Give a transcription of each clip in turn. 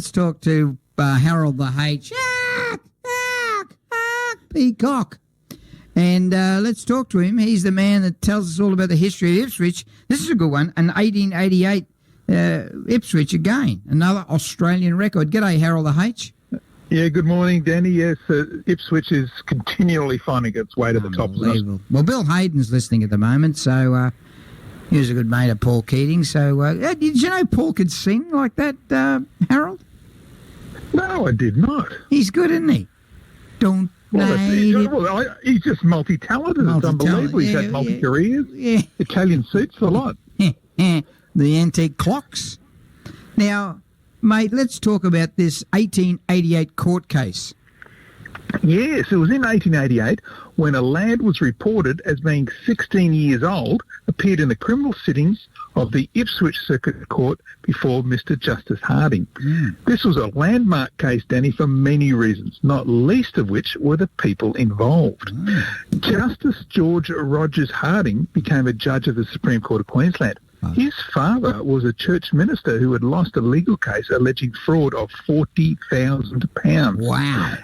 Let's talk to Harold the H. Peacock. And let's talk to him. He's the man that tells us all about the history of Ipswich. This is a good one. An 1888 Ipswich again. Another Australian record. G'day, Harold the H. Yeah, good morning, Danny. Yes, Ipswich is continually finding its way to the top list. Well, Bill Hayden's listening at the moment, so he was a good mate of Paul Keating. So did you know Paul could sing like that, Harold? No, I did not. He's good, isn't he? He's just multi-talented. It's unbelievable. He's had multi-careers. Yeah. Italian suits a lot. The antique clocks. Now, mate, let's talk about this 1888 court case. Yes, it was in 1888 when a lad was reported as being 16 years old, appeared in the criminal sittings of the Ipswich Circuit Court before Mr. Justice Harding. This was a landmark case, Danny, for many reasons, not least of which were the people involved. Justice George Rogers Harding became a judge of the Supreme Court of Queensland. His father was a church minister who had lost a legal case alleging fraud of £40,000. Wow.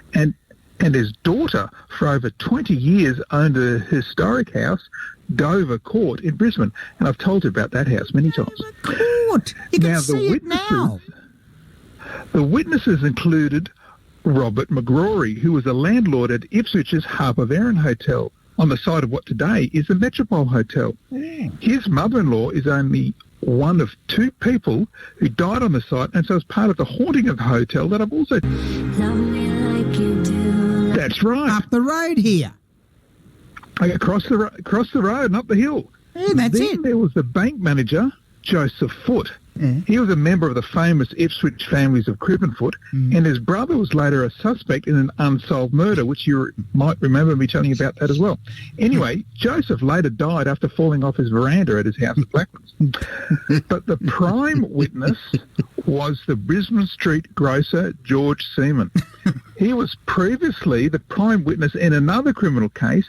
And his daughter, for over 20 years, owned a historic house, Dover Court in Brisbane. And I've told you about that house many times. Court. You can see it now. The witnesses included Robert McGrory, who was a landlord at Ipswich's Harper Varon Hotel, on the site of what today is the Metropole Hotel. Yeah. His mother-in-law is only one of two people who died on the site, and so as part of the haunting of the hotel that I've also... Love me like you do. That's right. Up the road here. Across the road and up the hill. Yeah, that's then there was the bank manager, Joseph Foote. Yeah. He was a member of the famous Ipswich families of Cribb and Foote, and his brother was later a suspect in an unsolved murder, which you might remember me telling you about that as well. Anyway, Joseph later died after falling off his veranda at his house at Blacklands. But the prime witness was the Brisbane Street grocer, George Seaman. He was previously the prime witness in another criminal case,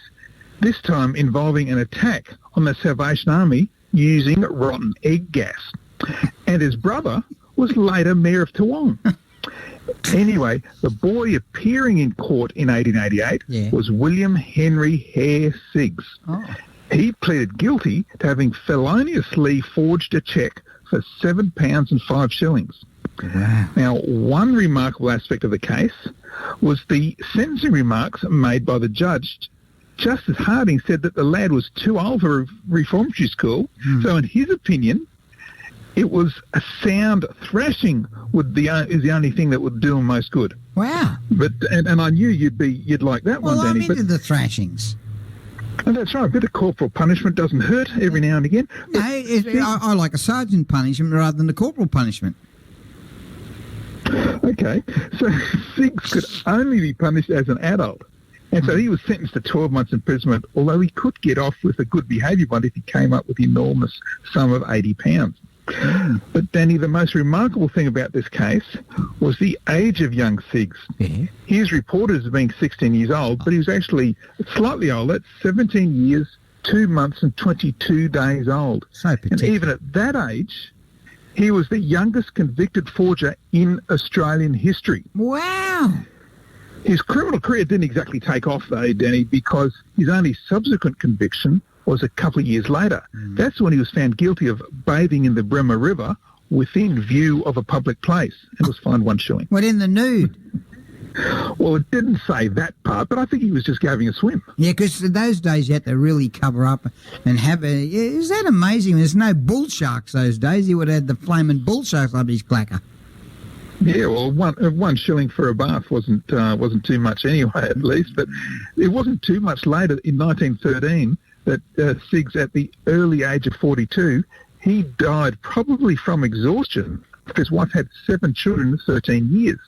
this time involving an attack on the Salvation Army using rotten egg gas. And his brother was later Mayor of Toowong. Anyway, the boy appearing in court in 1888 was William Henry Hare Sigs. He pleaded guilty to having feloniously forged a cheque for £7 and 5 shillings. Wow. Now, one remarkable aspect of the case was the sentencing remarks made by the judge. Justice Harding said that the lad was too old for reformatory school, so in his opinion, it was a sound thrashing is the only thing that would do him most good. Wow! But and I knew you'd like that one, Danny. Well, I'm into the thrashings. And that's right. A bit of corporal punishment doesn't hurt every now and again. No, I like a sergeant punishment rather than a corporal punishment. Okay, so Sigs could only be punished as an adult. And so he was sentenced to 12 months imprisonment, although he could get off with a good behaviour bond if he came up with the enormous sum of £80. But, Danny, the most remarkable thing about this case was the age of young Sigs. He is reported as being 16 years old, but he was actually slightly older, 17 years, 2 months and 22 days old. And even at that age, he was the youngest convicted forger in Australian history. Wow! His criminal career didn't exactly take off, though, Danny, because his only subsequent conviction was a couple of years later. That's when he was found guilty of bathing in the Bremer River within view of a public place and was fined 1 shilling. What, in the nude? Well, it didn't say that part, but I think he was just having a swim. Yeah, because in those days you had to really cover up and have a... Is that amazing? There's no bull sharks those days. He would have had the flaming bull sharks up his clacker. Yeah, well, 1 shilling for a bath wasn't too much anyway, at least. But it wasn't too much later, in 1913, that Sigs, at the early age of 42, he died probably from exhaustion. His wife had 7 children in 13 years.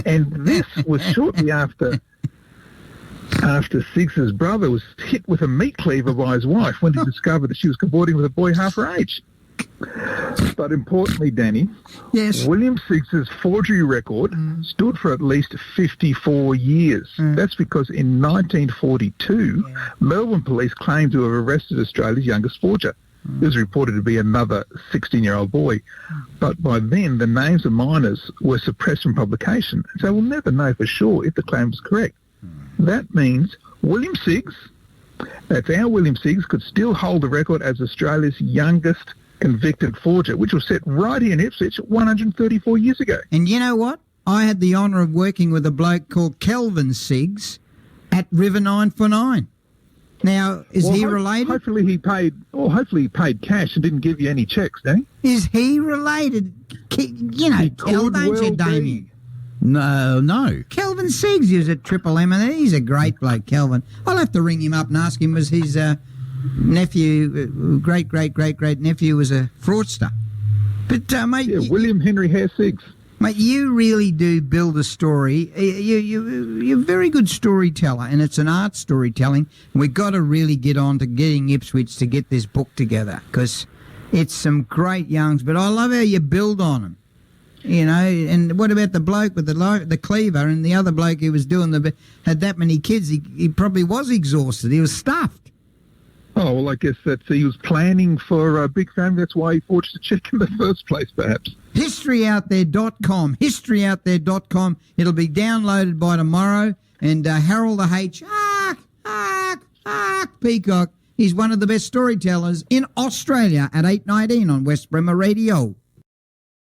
And this was shortly after Sigs's brother was hit with a meat cleaver by his wife when he discovered that she was cavorting with a boy half her age. But importantly, Danny, yes, William Sigs's forgery record stood for at least 54 years. That's because in 1942, Melbourne police claimed to have arrested Australia's youngest forger. It was reported to be another 16-year-old boy. But by then, the names of minors were suppressed from publication. So we'll never know for sure if the claim was correct. That means William Sigs, that's our William Sigs, could still hold the record as Australia's youngest convicted forger, which was set right here in Ipswich 134 years ago. And you know what? I had the honour of working with a bloke called Kelvin Sigs at River 949. Now, is he related? Hopefully he paid cash and didn't give you any checks, did he? Is he related? You know, don't you, Damien? No. Kelvin Sigs is at Triple M, and he's a great bloke, Kelvin. I'll have to ring him up and ask him, was his nephew, great-great-great-great-nephew was a fraudster. But, mate... Yeah, William Henry Hare Sigs. Mate, you really do build a story. You're a very good storyteller, and it's an art storytelling. We've got to really get on to getting Ipswich to get this book together, because it's some great youngs. But I love how you build on them, you know. And what about the bloke with the cleaver and the other bloke who was had that many kids? He probably was exhausted. He was stuffed. Oh, well, I guess he was planning for a big family. That's why he forged the cheque in the first place, perhaps. Historyouthere.com. Historyouthere.com. It'll be downloaded by tomorrow. And Harold the H. Peacock. He's one of the best storytellers in Australia at 8:19 on West Bremer Radio.